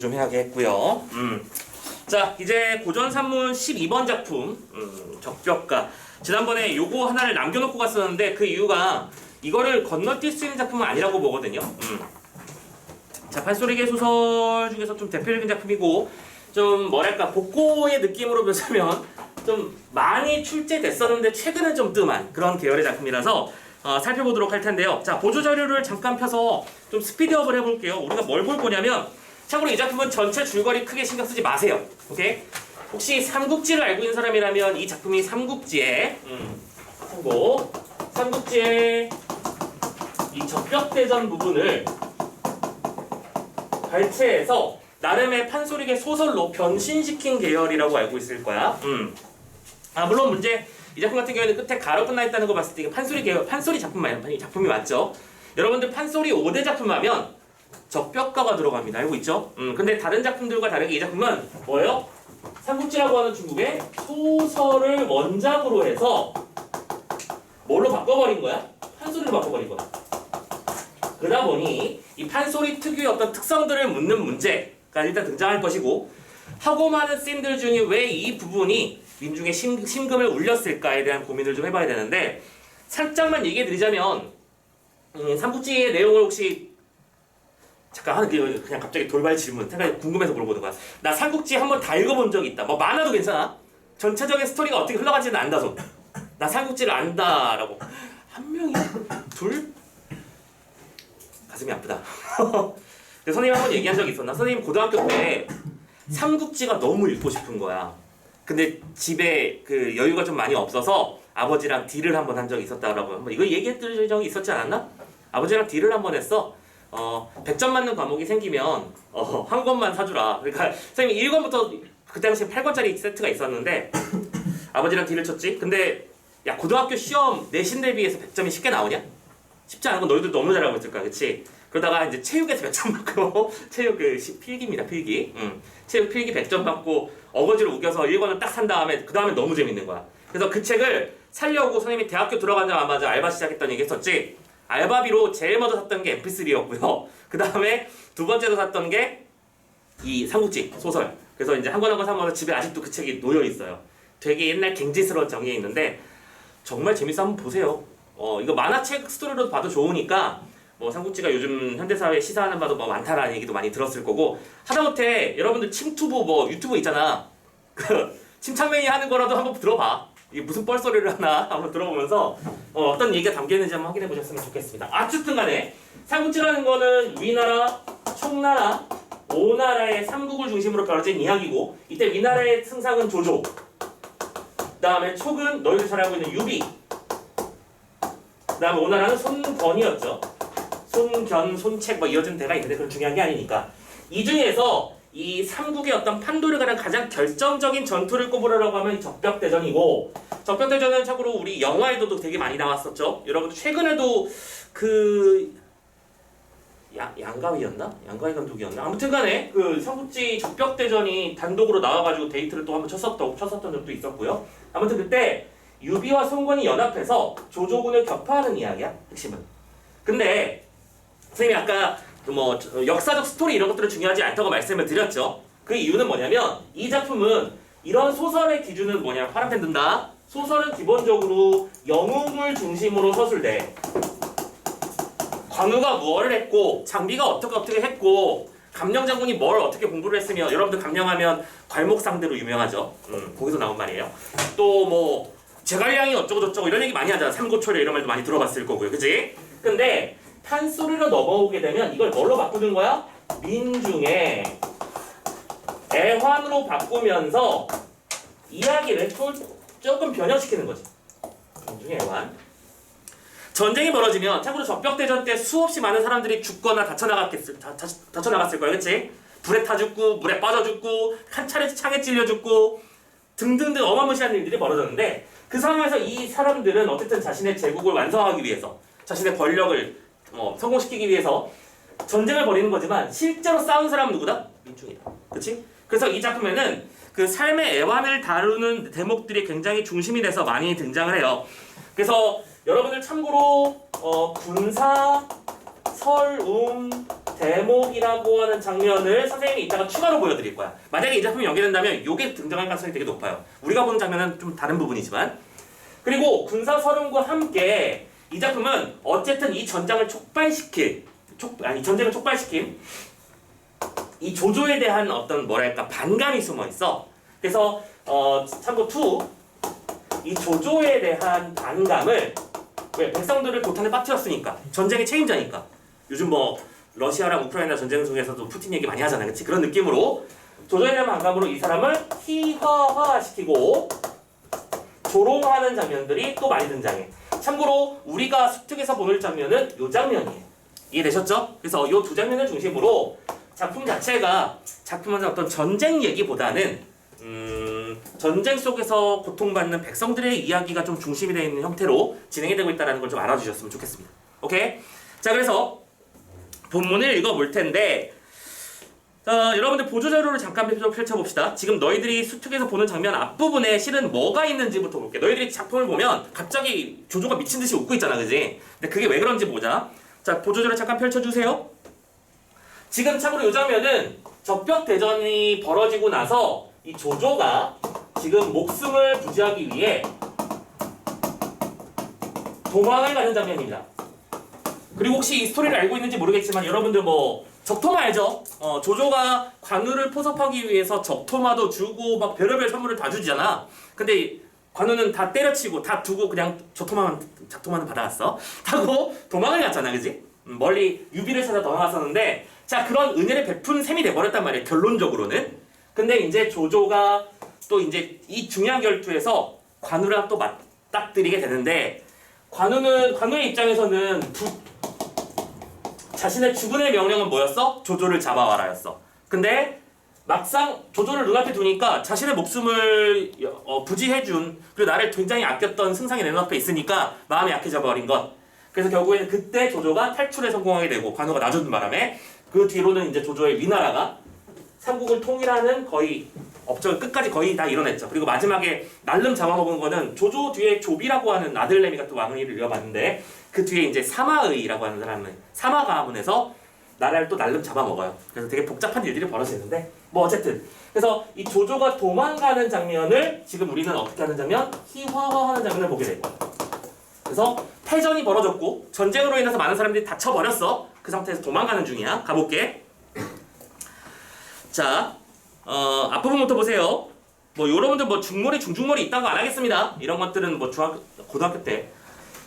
좀 해야겠고요. 자, 이제 고전산문 12번 작품 적벽가. 지난번에 요거 하나를 남겨놓고 갔었는데 그 이유가 이거를 건너뛸 수 있는 작품은 아니라고 보거든요. 자, 판소리계 소설 중에서 좀 대표적인 작품이고 좀 뭐랄까 복고의 느낌으로 보자면 좀 많이 출제됐었는데 최근에 좀 뜸한 그런 계열의 작품이라서 살펴보도록 할 텐데요. 자, 보조 자료를 잠깐 펴서 좀 스피드업을 해볼게요. 우리가 뭘 볼 거냐면 참고로 이 작품은 전체 줄거리 크게 신경 쓰지 마세요. 오케이? 혹시 삼국지를 알고 있는 사람이라면 이 작품이 삼국지의 참고 삼국지의 이 적벽대전 부분을 발췌해서 나름의 판소리계 소설로 변신시킨 계열이라고 알고 있을 거야. 물론 문제 이 작품 같은 경우에는 끝에 가로 끝나 있다는 거 봤을 때 이게 판소리 계열, 판소리 작품이 맞죠? 여러분들 판소리 5대 작품 하면 적벽가가 들어갑니다. 알고 있죠? 근데 다른 작품들과 다르게 이 작품은 뭐예요? 삼국지라고 하는 중국의 소설을 원작으로 해서 뭘로 바꿔버린 거야? 판소리로 바꿔버린 거야. 그러다 보니 이 판소리 특유의 어떤 특성들을 묻는 문제가 일단 등장할 것이고 하고 많은 씬들 중에 왜 이 부분이 민중의 심금을 울렸을까에 대한 고민을 좀 해봐야 되는데 살짝만 얘기해 드리자면 삼국지의 내용을 혹시 잠깐 그냥 갑자기 돌발 질문 생각이 궁금해서 물어보는 거야. 나 삼국지 한번 다 읽어본 적이 있다. 뭐 만화도 괜찮아. 전체적인 스토리가 어떻게 흘러가지는 안다서 나 삼국지를 안다라고 한 명이 둘 가슴이 아프다. 근데 선생님 한번 얘기한 적이 있었나? 선생님 고등학교 때 삼국지가 너무 읽고 싶은 거야. 근데 집에 그 여유가 좀 많이 없어서 아버지랑 딜을 한번 한 적이 있었다라고 한번 이거 얘기했던 적이 있었지 않았나? 아버지랑 딜을 한번 했어. 100점 맞는 과목이 생기면 한 권만 사주라. 그러니까 선생님이 1권부터 그 당시에 8권짜리 세트가 있었는데 아버지랑 딜을 쳤지. 근데 야 고등학교 시험 내신 대비해서 100점이 쉽게 나오냐? 쉽지 않은 건 너희들 너무 잘하고 있을 거야, 그치? 그러다가 이제 체육에서 100점 받고 체육 필기입니다, 필기. 체육 필기 100점 받고 어거지로 우겨서 1권을 딱 산 다음에 그 다음에 너무 재밌는 거야. 그래서 그 책을 살려고 선생님이 대학교 들어가자마자 알바 시작했던 얘기 했었지. 알바비로 제일 먼저 샀던 게 MP3였고요. 그 다음에 두 번째로 샀던 게 이 삼국지 소설. 그래서 이제 한 권 한 권 사면서 집에 아직도 그 책이 놓여 있어요. 되게 옛날 갱지스러운 정리에 있는데 정말 재밌어. 한번 보세요. 이거 만화책 스토리로 봐도 좋으니까 뭐 삼국지가 요즘 현대사회 시사하는 바도 뭐 많다라는 얘기도 많이 들었을 거고 하다못해 여러분들 침투부 뭐 유튜브 있잖아. 그 침착맨이 하는 거라도 한번 들어봐. 이게 무슨 뻘소리를 하나 한번 들어보면서 어떤 얘기가 담겨있는지 한번 확인해 보셨으면 좋겠습니다. 어쨌든 간에 삼국지라는 거는 위나라, 총나라, 오나라의 삼국을 중심으로 벌어진 이야기고 이때 위나라의 승상은 조조, 그 다음에 촉은 너희들 잘 알고 있는 유비, 그 다음에 오나라는 손건이었죠. 손견, 손책 뭐 이어진 대가 있는데 그건 중요한 게 아니니까 이 중에서 이 삼국의 어떤 판도를 가는 가장 결정적인 전투를 꼽으라고 하면 이 적벽대전이고 적벽대전은 참고로 우리 영화에도 되게 많이 나왔었죠. 여러분들 최근에도 그 양가위였나? 양가위 감독이었나? 아무튼 간에 그 삼국지 적벽대전이 단독으로 나와가지고 데이트를 또 한번 쳤었던 적도 있었고요. 아무튼 그때 유비와 손권이 연합해서 조조군을 격파하는 이야기야, 핵심은. 근데 선생님이 아까 뭐 역사적 스토리 이런 것들은 중요하지 않다고 말씀을 드렸죠. 그 이유는 뭐냐면 이 작품은 이런 소설의 기준은 뭐냐면 파란펜 든다. 소설은 기본적으로 영웅을 중심으로 서술돼. 관우가 무엇을 했고 장비가 어떻게 했고 감령 장군이 뭘 어떻게 공부를 했으며 여러분들 감령하면 괄목상대로 유명하죠. 거기서 나온 말이에요. 또 뭐 제갈량이 어쩌고 저쩌고 이런 얘기 많이 하잖아. 삼고초려 이런 말도 많이 들어봤을 거고요. 그치? 근데 판소리로 넘어오게 되면 이걸 뭘로 바꾸는 거야? 민중의 애환으로 바꾸면서 이야기를 조금 변형시키는 거지. 민중의 애환. 전쟁이 벌어지면 참고로 적벽대전 때 수없이 많은 사람들이 죽거나 다쳐나갔을 거야. 그치? 불에 타 죽고 물에 빠져 죽고 한 차례 창에 찔려 죽고 등등등 어마무시한 일들이 벌어졌는데 그 상황에서 이 사람들은 어쨌든 자신의 제국을 완성하기 위해서 자신의 권력을 성공시키기 위해서 전쟁을 벌이는 거지만 실제로 싸운 사람은 누구다? 민중이다. 그치? 그래서 이 작품에는 그 삶의 애환을 다루는 대목들이 굉장히 중심이 돼서 많이 등장을 해요. 그래서 여러분들 참고로 군사, 설, 대목이라고 하는 장면을 선생님이 이따가 추가로 보여드릴 거야. 만약에 이 작품이 연계된다면 이게 등장할 가능성이 되게 높아요. 우리가 보는 장면은 좀 다른 부분이지만. 그리고 군사서름과 함께 이 작품은 어쨌든 이 전쟁을 촉발시킨 이 조조에 대한 어떤 뭐랄까 반감이 숨어 있어. 그래서 참고 2, 이 조조에 대한 반감을 왜 백성들을 도탄에 빠뜨렸으니까 전쟁의 책임자니까 요즘 뭐 러시아랑 우크라이나 전쟁 속에서도 푸틴 얘기 많이 하잖아, 그렇지? 그런 느낌으로 조조에 대한 반감으로 이 사람을 희화화시키고 조롱하는 장면들이 또 많이 등장해. 참고로 우리가 수특에서 보는 장면은 이 장면이에요. 이해되셨죠? 그래서 이 두 장면을 중심으로 작품 자체가 작품은 어떤 전쟁 얘기보다는 전쟁 속에서 고통받는 백성들의 이야기가 좀 중심이 되어 있는 형태로 진행이 되고 있다는 걸 좀 알아주셨으면 좋겠습니다. 오케이? 자, 그래서 본문을 읽어볼 텐데 여러분들 보조자료를 잠깐 펼쳐봅시다. 지금 너희들이 수특에서 보는 장면 앞부분에 실은 뭐가 있는지부터 볼게. 너희들이 작품을 보면 갑자기 조조가 미친듯이 웃고 있잖아, 그지? 근데 그게 왜 그런지 보자. 자, 보조자료 잠깐 펼쳐주세요. 지금 참고로 이 장면은 적벽대전이 벌어지고 나서 이 조조가 지금 목숨을 부지하기 위해 도망을 가는 장면입니다. 그리고 혹시 이 스토리를 알고 있는지 모르겠지만 여러분들 뭐 적토마 알죠? 조조가 관우를 포섭하기 위해서 적토마도 주고 막 별의별 선물을 다 주잖아. 근데 관우는 다 때려치고 다 두고 그냥 적토마는 받아왔어. 하고 도망을 갔잖아, 그지? 멀리 유비를 찾아 도망갔었는데, 자, 그런 은혜를 베푼 셈이 돼버렸단 말이에요, 결론적으로는. 근데 이제 조조가 또 이제 이 중요한 결투에서 관우랑 또 맞닥뜨리게 되는데, 관우의 입장에서는 자신의 죽은의 명령은 뭐였어? 조조를 잡아와라였어. 근데 막상 조조를 눈앞에 두니까 자신의 목숨을 부지해준, 그리고 나를 굉장히 아꼈던 승상이 내 눈앞에 있으니까 마음이 약해져 버린 것. 그래서 결국에는 그때 조조가 탈출에 성공하게 되고 관우가 놔주는 바람에 그 뒤로는 이제 조조의 위나라가 삼국을 통일하는 거의 업적을 끝까지 거의 다 이뤄냈죠. 그리고 마지막에 날름 잡아먹은 거는 조조 뒤에 조비라고 하는 아들내미가 또 왕위를 이어받는데, 그 뒤에 이제 사마의라고 하는 사람은 사마 가문에서 나라를 또 날름 잡아먹어요. 그래서 되게 복잡한 일들이 벌어지는데 뭐 어쨌든 그래서 이 조조가 도망가는 장면을 지금 우리는 어떻게 하는 장면? 희화화하는 장면을 보게 될 거야. 그래서 패전이 벌어졌고 전쟁으로 인해서 많은 사람들이 다쳐버렸어. 그 상태에서 도망가는 중이야. 가볼게. 자, 앞부분부터 보세요. 뭐 여러분들 뭐 중머리 중중머리 있다고 안 하겠습니다. 이런 것들은 뭐 고등학교 때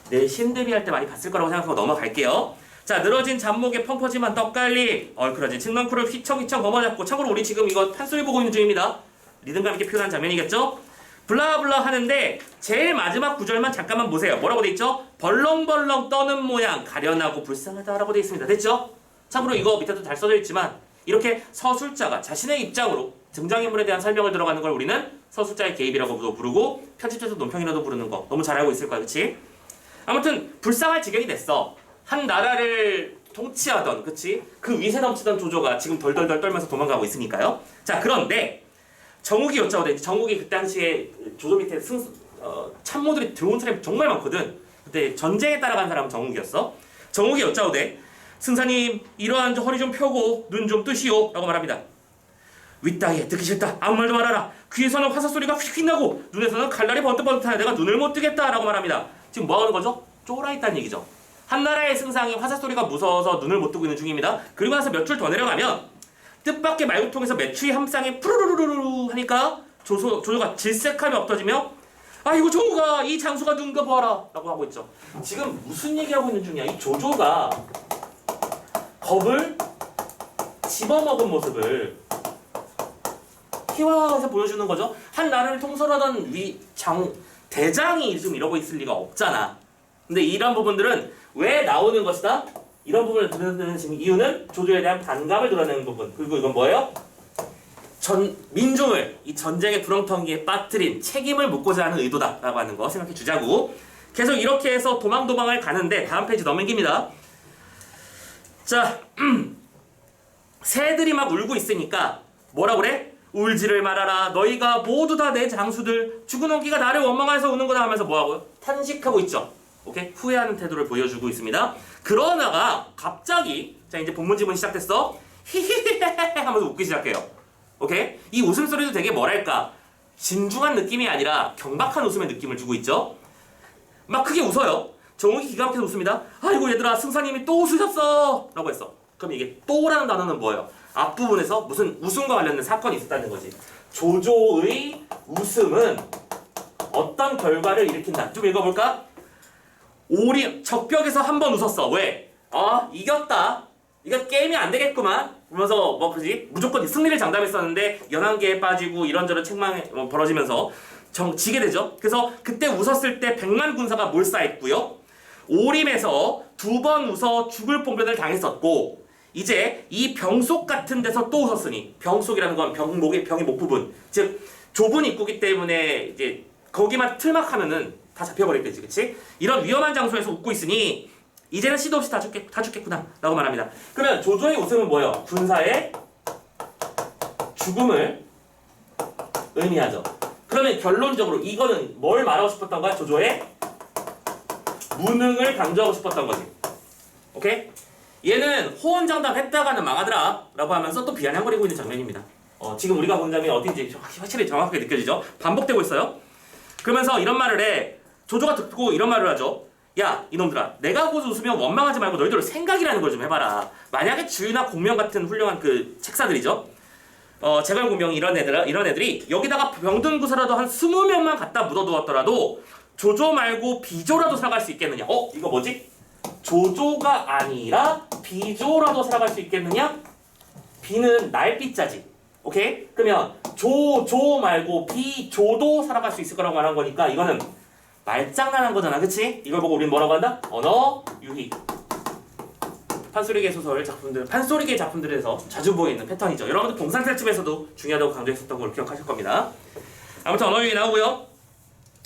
내 신대비 할 때 많이 봤을 거라고 생각하고 넘어갈게요. 자, 늘어진 잡목에 펑퍼짐한 떡갈리, 얼큰어진 칡넝쿨을 휘청휘청 거머잡고, 참고로 우리 지금 이거 판소리 보고 있는 중입니다. 리듬감 있게 표현한 장면이겠죠? 블라블라 하는데 제일 마지막 구절만 잠깐만 보세요. 뭐라고 돼 있죠? 벌렁벌렁 떠는 모양, 가련하고 불쌍하다라고 돼 있습니다. 됐죠? 참고로 이거 밑에도 잘 써져 있지만 이렇게 서술자가 자신의 입장으로 등장인물에 대한 설명을 들어가는 걸 우리는 서술자의 개입이라고도 부르고, 편집자에서 논평이라도 부르는 거 너무 잘 알고 있을 거야, 그치? 아무튼 불쌍할 지경이 됐어. 한 나라를 통치하던, 그치? 그 위세 넘치던 조조가 지금 덜덜덜 떨면서 도망가고 있으니까요. 자, 그런데 정욱이 여짜오되, 정욱이 그 당시에 조조 밑에 참모들이 들어온 사람이 정말 많거든. 그때 전쟁에 따라간 사람은 정욱이었어. 정욱이 여짜오되, 승사님 이러한 허리 좀 펴고 눈 좀 뜨시오 라고 말합니다. 윗다이에 듣기 싫다. 아무 말도 말아라. 귀에서는 화살 소리가 휙휙 나고 눈에서는 칼날이 번뜩번뜩하여 내가 눈을 못 뜨겠다 라고 말합니다. 지금 뭐 하는 거죠? 쫄아있다는 얘기죠. 한 나라의 승상이 화살 소리가 무서워서 눈을 못 뜨고 있는 중입니다. 그리고 나서 몇 줄 더 내려가면 뜻밖의 말구통에서 매추리 한 쌍이 푸르르르르 하니까 조조가 질색하며 엎어지며, 아이고 정우가 이 장수가 누군가 보아라 라고 하고 있죠. 지금 무슨 얘기하고 있는 중이야? 이 조조가 겁을 집어먹은 모습을 희화화해서 보여주는 거죠. 한 나라를 통솔하던 대장이 지금 이러고 있을 리가 없잖아. 근데 이런 부분들은 왜 나오는 것이다? 이런 부분을 드러내는 지금 이유는 조조에 대한 반감을 드러내는 부분. 그리고 이건 뭐예요? 민중을 이 전쟁의 구렁텅이에 빠뜨린 책임을 묻고자 하는 의도다라고 하는 거 생각해 주자고. 계속 이렇게 해서 도망을 가는데 다음 페이지 넘깁니다. 자, 새들이 막 울고 있으니까 뭐라 그래? 울지를 말아라. 너희가 모두 다 내 장수들. 죽은 온기가 나를 원망해서 우는 거다 하면서 뭐하고요? 탄식하고 있죠. 오케이? 후회하는 태도를 보여주고 있습니다. 그러다가 갑자기 자 이제 본문 지문 시작됐어. 히히히헤 하면서 웃기 시작해요. 오케이? 이 웃음소리도 되게 뭐랄까 진중한 느낌이 아니라 경박한 웃음의 느낌을 주고 있죠. 막 크게 웃어요. 정욱이 기가 막혀서 웃습니다. 아이고 얘들아 승사님이 또 웃으셨어 라고 했어. 그럼 이게 또라는 단어는 뭐예요? 앞부분에서 무슨 웃음과 관련된 사건이 있었다는 거지. 조조의 웃음은 어떤 결과를 일으킨다. 좀 읽어볼까? 적벽에서 한 번 웃었어. 왜? 이겼다. 이거 게임이 안 되겠구만. 그러면서 뭐 그지? 무조건 승리를 장담했었는데 연한계에 빠지고 이런저런 책망이 벌어지면서 지게 되죠. 그래서 그때 웃었을 때 100만 군사가 몰사했고요. 오림에서 2번 웃어 죽을 봉변을 당했었고 이제 이 병속 같은 데서 또 웃었으니 병속이라는 건 병의 목 부분 즉 좁은 입구기 때문에 이제 거기만 틀막하면은 다 잡혀버리겠지, 그치? 이런 위험한 장소에서 웃고 있으니 이제는 시도 없이 다 죽겠구나 라고 말합니다. 그러면 조조의 웃음은 뭐예요? 군사의 죽음을 의미하죠. 그러면 결론적으로 이거는 뭘 말하고 싶었던 거야? 조조의 무능을 강조하고 싶었던 거지. 오케이? 얘는 호언장담 했다가는 망하더라 라고 하면서 또 비아냥거리고 있는 장면입니다. 지금 우리가 본 장면이 어딘지 확실히 정확하게 느껴지죠? 반복되고 있어요. 그러면서 이런 말을 해. 조조가 듣고 이런 말을 하죠. 야 이놈들아 내가 곧 웃으면 원망하지 말고 너희들 생각이라는 걸 좀 해봐라. 만약에 주유나 공명 같은 훌륭한 그 책사들이죠. 제갈 공명이 이런 애들이 여기다가 병든 구사라도 한 20명만 갖다 묻어두었더라도 조조 말고 비조라도 살아갈 수 있겠느냐? 이거 뭐지? 조조가 아니라 비조라도 살아갈 수 있겠느냐? 비는 날비자지. 오케이? 그러면 조조 말고 비조도 살아갈 수 있을 거라고 말한 거니까 이거는 말장난한 거잖아, 그치? 이걸 보고 우린 뭐라고 한다? 언어 유희. 판소리계 소설 작품들, 판소리계 작품들에서 자주 보이는 패턴이죠. 여러분들 동산탈집에서도 중요하다고 강조했었던 걸 기억하실 겁니다. 아무튼 언어 유희 나오고요.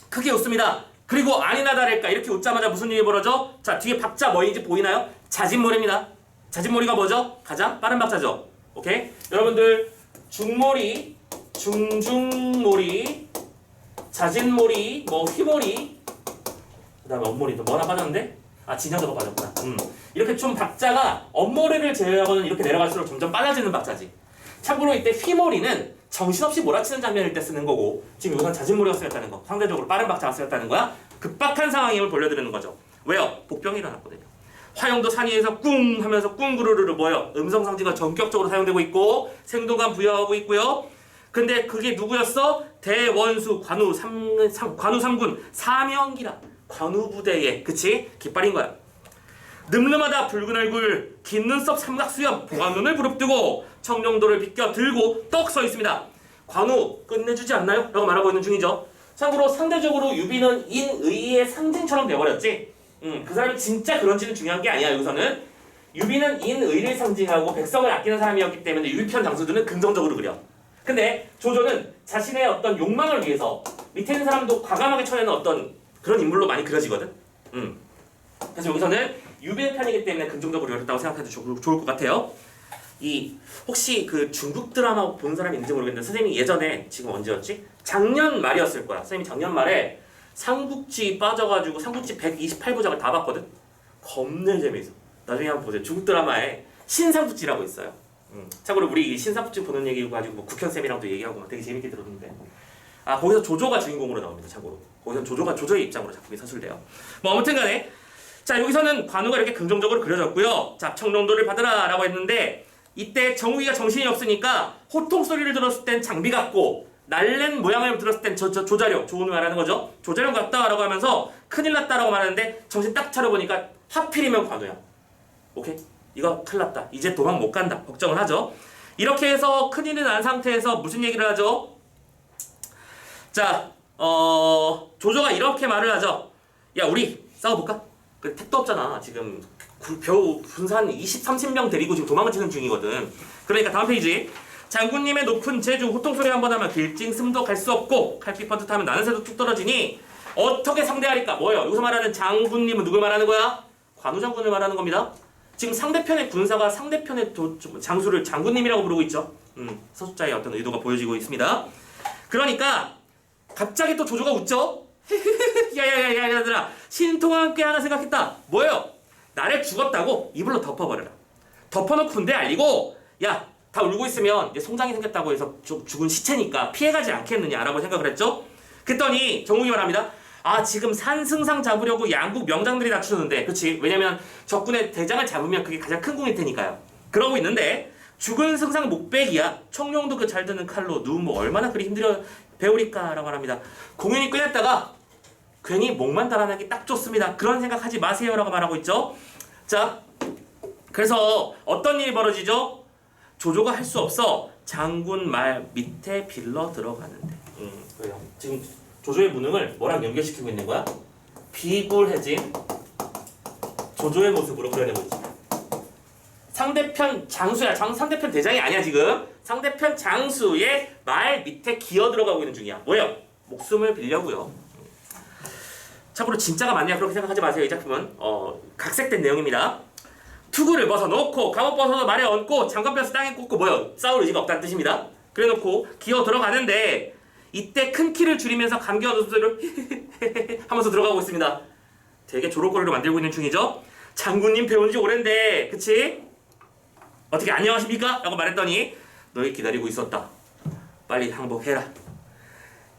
크게 웃습니다. 그리고 아니나 다를까 이렇게 웃자마자 무슨 일이 벌어져? 자 뒤에 박자 뭐인지 보이나요? 자진몰이입니다. 자진몰이가 뭐죠? 가장 빠른 박자죠. 오케이? 여러분들 중몰이, 중중몰이, 자진몰이, 뭐 휘몰이, 그 다음에 엄몰이도 뭐 하나 빠졌는데? 진현도가 빠졌구나. 이렇게 좀 박자가 엄몰이를 제외하고는 이렇게 내려갈수록 점점 빨라지는 박자지. 참고로 이때 휘몰이는 정신없이 몰아치는 장면일 때 쓰는 거고 지금 여기선 자진몰이가 쓰였다는 거. 상대적으로 빠른 박자가 쓰였다는 거야. 급박한 상황임을 보여드리는 거죠. 왜요? 복병이 일어났거든요. 화용도 산 위에서 꿍 하면서 꿍구르르르 뭐예요? 음성상지가 전격적으로 사용되고 있고 생동감 부여하고 있고요. 근데 그게 누구였어? 대원수 관우 3군 사명기라 관우 부대의 그치? 깃발인 거야. 늠름하다 붉은 얼굴 긴 눈썹 삼각수염 보광눈을 부릅뜨고 청룡도를 비껴 들고 떡 서 있습니다. 관우 끝내주지 않나요? 라고 말하고 있는 중이죠. 참고로 상대적으로 유비는 인의의 상징처럼 돼버렸지. 그 사람이 진짜 그런지는 중요한 게 아니야. 여기서는 유비는 인의를 상징하고 백성을 아끼는 사람이었기 때문에 유비편 장수들은 긍정적으로 그려. 근데 조조는 자신의 어떤 욕망을 위해서 밑에 있는 사람도 과감하게 쳐내는 어떤 그런 인물로 많이 그려지거든. 그래서 여기서는 유비의 편이기 때문에 긍정적으로 그렸다고 생각해도 좋을 것 같아요. 혹시 그 중국 드라마 본 사람이 있는지 모르겠는데 선생님이 예전에 지금 언제였지? 작년 말이었을 거야. 선생님이 작년 말에 삼국지 빠져가지고 삼국지 128부작을 다 봤거든? 겁내 재미있어. 나중에 한번 보세요. 중국 드라마에 신삼국지라고 있어요. 참고로 우리 신삼국지 보는 얘기 가지고 뭐 국현쌤이랑도 얘기하고 막 되게 재밌게 들었는데 거기서 조조가 주인공으로 나옵니다. 참고로 거기서 조조의 입장으로 작품이 서술돼요. 뭐 아무튼 간에 자 여기서는 관우가 이렇게 긍정적으로 그려졌고요. 자 청룡도를 받으라 라고 했는데 이때 정욱이가 정신이 없으니까 호통 소리를 들었을 땐 장비 같고 날랜 모양을 들었을 땐 조자룡, 조은을 말하는 거죠. 조자룡 같다 라고 하면서 큰일 났다라고 말하는데 정신 딱 차려보니까 하필이면 관우야. 오케이? 이거 큰일 났다. 이제 도망 못 간다. 걱정을 하죠. 이렇게 해서 큰일이 난 상태에서 무슨 얘기를 하죠? 자, 조조가 이렇게 말을 하죠. 야 우리 싸워볼까? 그 택도 없잖아. 지금 겨우 군산 20, 30명 데리고 지금 도망치는 중이거든. 그러니까 다음 페이지. 장군님의 높은 제주 호통소리 한번 하면 길찡 숨도 갈 수 없고 칼피 펀트 하면 나는 새도 뚝 떨어지니 어떻게 상대하리까? 뭐예요? 여기서 말하는 장군님은 누굴 말하는 거야? 관우 장군을 말하는 겁니다. 지금 상대편의 군사가 상대편의 장수를 장군님이라고 부르고 있죠. 서술자의 어떤 의도가 보여지고 있습니다. 그러니까 갑자기 또 조조가 웃죠? 야야야야 얘들아 신통한 꽤 하나 생각했다. 뭐예요? 나를 죽었다고 이불로 덮어버려라. 덮어놓고 군대에 알리고 야, 다 울고 있으면 이제 송장이 생겼다고 해서 죽은 시체니까 피해가지 않겠느냐라고 생각을 했죠. 그랬더니 정국이 말합니다. 아, 지금 산승상 잡으려고 양국 명장들이 낮추는데, 그렇지? 왜냐면 적군의 대장을 잡으면 그게 가장 큰 공일 테니까요. 그러고 있는데 죽은 승상 목베기야. 청룡도 그 잘 드는 칼로 누 뭐 얼마나 그리 힘들어 배우리까라고 합니다. 공연이 끝났다가 괜히 목만 달아나기 딱 좋습니다. 그런 생각하지 마세요라고 말하고 있죠. 자, 그래서 어떤 일이 벌어지죠? 조조가 할 수 없어 장군 말 밑에 빌러 들어가는데. 그래요. 지금 조조의 무능을 뭐랑 연결시키고 있는 거야? 비굴해진 조조의 모습으로 그려내고 있지. 상대편 장수야. 상대편 대장이 아니야 지금. 상대편 장수의 말 밑에 기어 들어가고 있는 중이야. 뭐예요? 목숨을 빌려고요. 참고로 진짜가 맞냐 그렇게 생각하지 마세요. 이 작품은 각색된 내용입니다. 투구를 벗어놓고 갑옷 벗어서 말에 얹고 장갑 뼈서 땅에 꽂고 뭐요? 싸울 의지가 없다는 뜻입니다. 그래놓고 기어 들어가는데 이때 큰 키를 줄이면서 감기와 웃음소리를 하면서 들어가고 있습니다. 되게 조롱거리로 만들고 있는 중이죠. 장군님 배운 지 오랜데 그치? 어떻게 안녕하십니까? 라고 말했더니 너희 기다리고 있었다. 빨리 항복해라.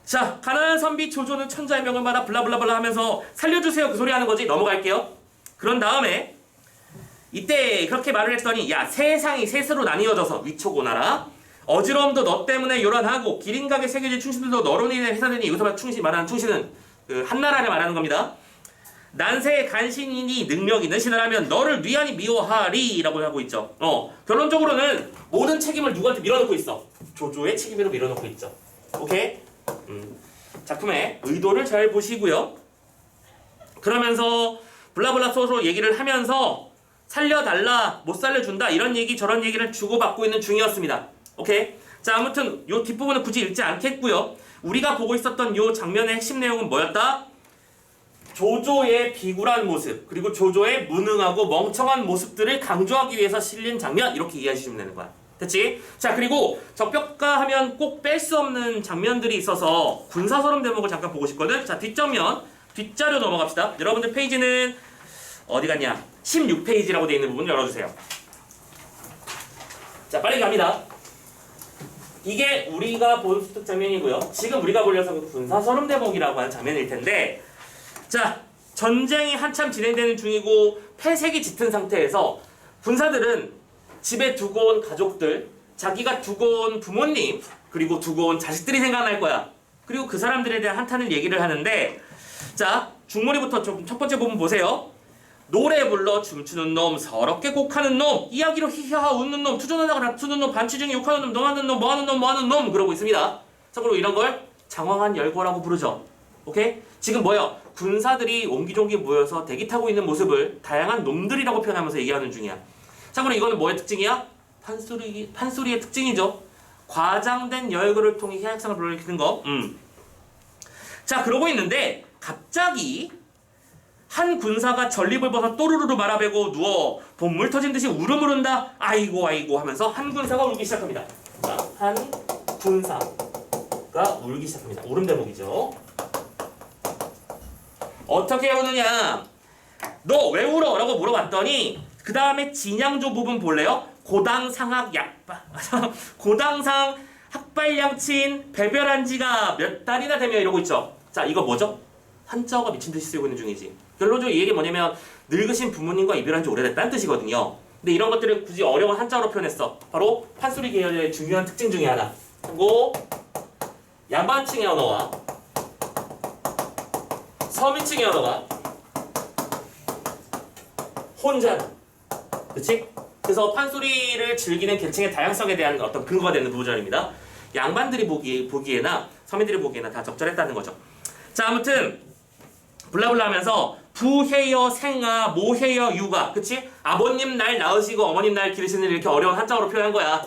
자, 가난한 선비 조조는 천자의 명을 받아 블라블라블라 하면서 살려주세요 그 소리 하는 거지. 넘어갈게요. 그런 다음에 이때 그렇게 말을 했더니 야, 세상이 셋으로 나뉘어져서 위촉오나라. 어지러움도 너 때문에 요란하고 기린각에 새겨질 충신들도 너로 인해 회사되니 여기서 충신 말하는 충신은 그 한나라를 말하는 겁니다. 난세의 간신이니 능력 있는 신하라면 너를 위안이 미워하리 라고 하고 있죠. 결론적으로는 모든 책임을 누구한테 밀어놓고 있어? 조조의 책임으로 밀어놓고 있죠. 오케이? 작품의 의도를 잘 보시고요. 그러면서 블라블라 소로 얘기를 하면서 살려달라, 못 살려준다 이런 얘기 저런 얘기를 주고받고 있는 중이었습니다. 오케이? 자, 아무튼 요 뒷부분은 굳이 읽지 않겠고요. 우리가 보고 있었던 요 장면의 핵심 내용은 뭐였다? 조조의 비굴한 모습 그리고 조조의 무능하고 멍청한 모습들을 강조하기 위해서 실린 장면 이렇게 이해하시면 되는 거야. 됐지? 자, 그리고 적벽가 하면 꼭 뺄 수 없는 장면들이 있어서 군사서름 대목을 잠깐 보고 싶거든. 자, 뒷정면 뒷자료 넘어갑시다. 여러분들 페이지는 어디 갔냐? 16페이지라고 되어 있는 부분 열어주세요. 자, 빨리 갑니다. 이게 우리가 본 수특 장면이고요. 지금 우리가 볼 녀석은 군사서름 대목이라고 하는 장면일 텐데, 자, 전쟁이 한참 진행되는 중이고 폐색이 짙은 상태에서 군사들은 집에 두고 온 가족들, 자기가 두고 온 부모님, 그리고 두고 온 자식들이 생각날 거야. 그리고 그 사람들에 대한 한탄을 얘기를 하는데, 자, 중머리부터 좀 첫 번째 부분 보세요. 노래 불러 춤추는 놈, 서럽게 곡하는 놈, 이야기로 히히하 웃는 놈, 투전하다가 다투는 놈, 반치 중에 욕하는 놈, 너하는 놈, 뭐하는 놈, 뭐하는 놈 그러고 있습니다. 참고로 이런 걸 장황한 열거라고 부르죠. 오케이? 지금 뭐야? 군사들이 옹기종기 모여서 대기 타고 있는 모습을 다양한 놈들이라고 표현하면서 얘기하는 중이야. 참고로 이거는 뭐의 특징이야? 판소리의 특징이죠. 과장된 열거를 통해 희약성을 불러일으키는 거. 자, 그러고 있는데 갑자기 한 군사가 전립을 벗어 또르르르 말아배고 누워 봇물 터진 듯이 울음을 운다. 아이고 아이고 하면서 한 군사가 울기 시작합니다. 자, 한 군사가 울기 시작합니다. 울음 대목이죠. 어떻게 우느냐? 너 왜 울어? 라고 물어봤더니 그 다음에 진양조 부분 볼래요? 고당상학 약바 고당상 학발양친 배별한 지가 몇 달이나 되며 이러고 있죠. 자, 이거 뭐죠? 한자어가 미친듯이 쓰이고 있는 중이지. 결론적으로 이 얘기 뭐냐면 늙으신 부모님과 이별한 지 오래됐다는 뜻이거든요. 근데 이런 것들을 굳이 어려운 한자어로 표현했어. 바로 판소리 계열의 중요한 특징 중에 하나. 그리고 양반층의 언어와 서민층의 언어가 혼자다. 그치? 그래서 판소리를 즐기는 계층의 다양성에 대한 어떤 근거가 되는 구절입니다. 양반들이 보기에나 서민들이 보기에나 다 적절했다는 거죠. 자, 아무튼 블라블라 하면서 부해여 생아 모해여 육아, 그치? 아버님 날 낳으시고 어머님 날 기르시는 이렇게 어려운 한자어로 표현한 거야.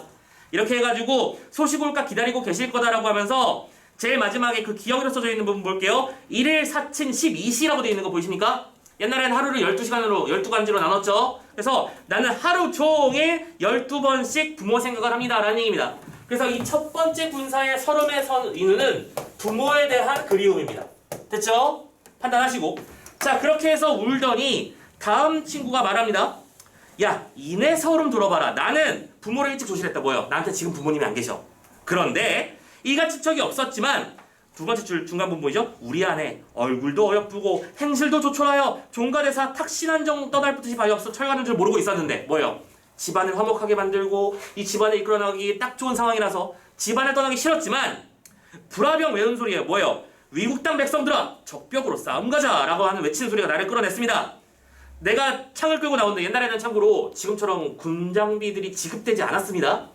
이렇게 해가지고 소식 올까 기다리고 계실 거다라고 하면서 제일 마지막에 그 기억으로 써져 있는 부분 볼게요. 1일 사친 12시라고 되어 있는 거 보이십니까? 옛날에는 하루를 12시간으로 12간지로 나눴죠. 그래서 나는 하루 종일 12번씩 부모 생각을 합니다 라는 얘기입니다. 그래서 이 첫 번째 군사의 서름의 이유는 부모에 대한 그리움입니다. 됐죠? 판단하시고. 자, 그렇게 해서 울더니 다음 친구가 말합니다. 야, 이내 서름 들어봐라. 나는 부모를 일찍 조실했다. 뭐요? 나한테 지금 부모님이 안 계셔. 그런데 이가 친척이 없었지만 두 번째 줄 중간 부분 보이죠? 우리 아내 얼굴도 어여쁘고 행실도 조촐하여 종가대사 탁신한정 떠날듯이 바이없어 철가는 줄 모르고 있었는데 뭐요? 집안을 화목하게 만들고 이 집안을 이끌어나가기 딱 좋은 상황이라서 집안을 떠나기 싫었지만 불화병 외운 소리에 뭐요? 위국 땅 백성들아 적벽으로 싸움 가자 라고 하는 외치는 소리가 나를 끌어냈습니다. 내가 창을 끌고 나오는데 옛날에는 참고로 지금처럼 군장비들이 지급되지 않았습니다.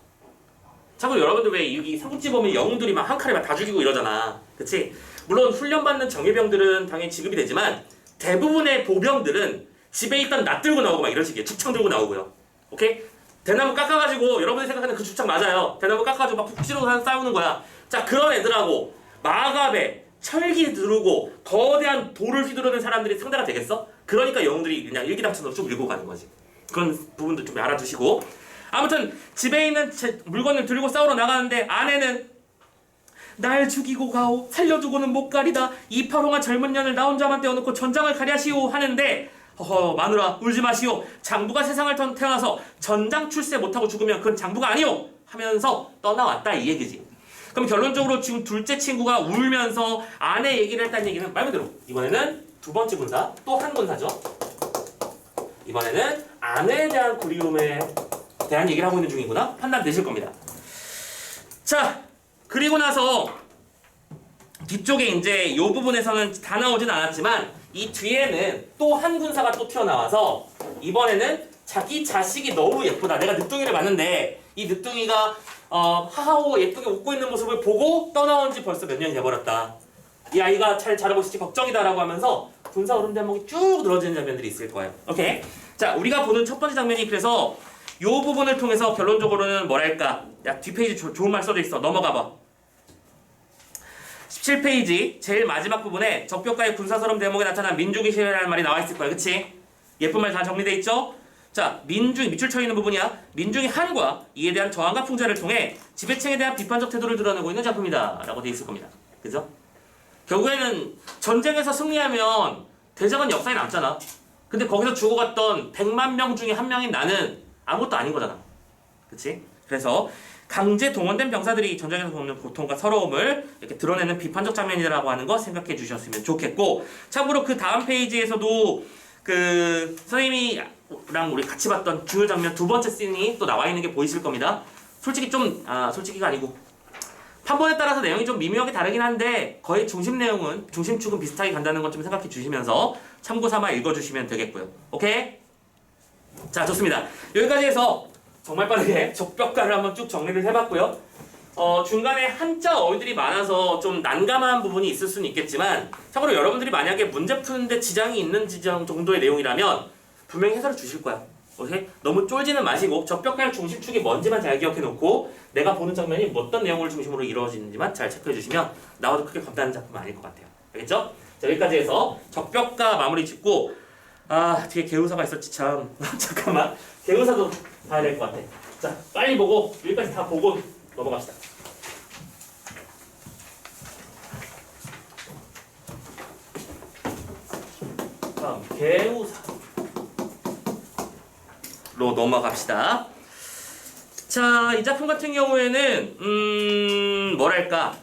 참고로 여러분들 왜 여기 삼국지 보면 영웅들이 막 한 칼에 막 다 죽이고 이러잖아. 그치? 물론 훈련받는 정예병들은 당연히 지급이 되지만 대부분의 보병들은 집에 있던 낫 들고 나오고 막 이런 식이에요. 죽창 들고 나오고요. 오케이? 대나무 깎아가지고 여러분이 생각하는 그 죽창 맞아요. 대나무 깎아가지고 막 푹치로 싸우는 거야. 자, 그런 애들하고 마갑에 철기 두르고 거대한 돌을 휘두르는 사람들이 상대가 되겠어? 그러니까 영웅들이 그냥 일기당천으로 쭉 밀고 가는 거지. 그런 부분도 좀 알아두시고. 아무튼 집에 있는 물건을 들고 싸우러 나가는데 아내는 날 죽이고 가오 살려두고는 못 가리다 이 파롱한 젊은 년을 나 혼자만 떼어놓고 전장을 가랴시오 하는데 허허 마누라 울지 마시오 장부가 세상을 태어나서 전장 출세 못하고 죽으면 그건 장부가 아니오 하면서 떠나왔다 이 얘기지. 그럼 결론적으로 지금 둘째 친구가 울면서 아내 얘기를 했다는 얘기는 말 그대로 이번에는 두 번째 군사 또 한 군사죠. 이번에는 아내에 대한 그리움에 대한 얘기를 하고 있는 중이구나 판단되실 겁니다. 자, 그리고 나서 뒤쪽에 이제 이 부분에서는 다 나오진 않았지만 이 뒤에는 또 한 군사가 또 튀어나와서 이번에는 자기 자식이 너무 예쁘다. 내가 늦둥이를 봤는데 이 늦둥이가 하하호 예쁘게 웃고 있는 모습을 보고 떠나온 지 벌써 몇 년이 돼버렸다. 이 아이가 잘 자라고 있을지 걱정이다라고 하면서 군사 오름 대목이 쭉 늘어지는 장면들이 있을 거예요. 오케이. 자, 우리가 보는 첫 번째 장면이 그래서 이 부분을 통해서 결론적으로는 뭐랄까. 야, 뒷페이지 좋은 말 써져 있어. 넘어가 봐. 17페이지 제일 마지막 부분에 적벽가의 군사서름 대목에 나타난 민족의 시대라는 말이 나와 있을 거야. 그치? 예쁜 말 다 정리돼 있죠? 자, 민중이 밑줄 쳐 있는 부분이야. 민중이 한과 이에 대한 저항과 풍자를 통해 지배층에 대한 비판적 태도를 드러내고 있는 작품이다. 라고 돼 있을 겁니다. 그죠? 결국에는 전쟁에서 승리하면 대장은 역사에 남잖아. 근데 거기서 죽어갔던 100만 명 중에 한 명인 나는 아무것도 아닌 거잖아. 그치? 그래서 강제 동원된 병사들이 전쟁에서 겪는 고통과 서러움을 이렇게 드러내는 비판적 장면이라고 하는 거 생각해 주셨으면 좋겠고, 참고로 그 다음 페이지에서도 그 선생님이랑 우리 같이 봤던 중요 장면 두 번째 씬이 또 나와 있는 게 보이실 겁니다. 솔직히 솔직히가 아니고 판본에 따라서 내용이 좀 미묘하게 다르긴 한데 거의 중심축은 비슷하게 간다는 것 좀 생각해 주시면서 참고 삼아 읽어주시면 되겠고요. 오케이? 자, 좋습니다. 여기까지 해서 정말 빠르게 적벽가를 한번 쭉 정리를 해봤고요. 중간에 한자 어휘들이 많아서 좀 난감한 부분이 있을 수는 있겠지만 참고로 여러분들이 만약에 문제 푸는데 지장이 있는 지점 정도의 내용이라면 분명히 해설을 주실 거야. 오케이? 너무 쫄지는 마시고 적벽가의 중심축이 뭔지만 잘 기억해놓고 내가 보는 장면이 어떤 내용을 중심으로 이루어지는지만 잘 체크해주시면 나와도 크게 겁나는 작품은 아닐 것 같아요. 알겠죠? 자, 여기까지 해서 적벽가 마무리 짓고 뒤에 개우사가 있었지 참. 잠깐만. 개우사도 봐야 될 것 같아. 자, 빨리 보고 여기까지 다 보고 넘어갑시다. 다음 개우사로 넘어갑시다. 자, 이 작품 같은 경우에는 뭐랄까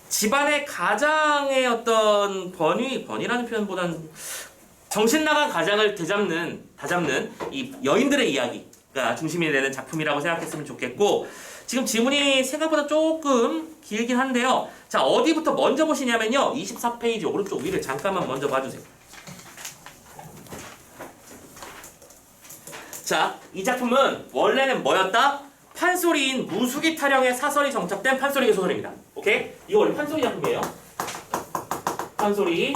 집안의 가장의 어떤 번위라는 표현보다는 정신 나간 가장을 다잡는 이 여인들의 이야기가 중심이 되는 작품이라고 생각했으면 좋겠고, 지금 지문이 생각보다 조금 길긴 한데요. 자, 어디부터 먼저 보시냐면요. 24페이지 오른쪽 위를 잠깐만 먼저 봐주세요. 자, 이 작품은 원래는 뭐였다? 판소리인 무수기 타령의 사설이 정착된 판소리계 소설입니다. 오케이? 이거 원래 판소리 작품이에요. 판소리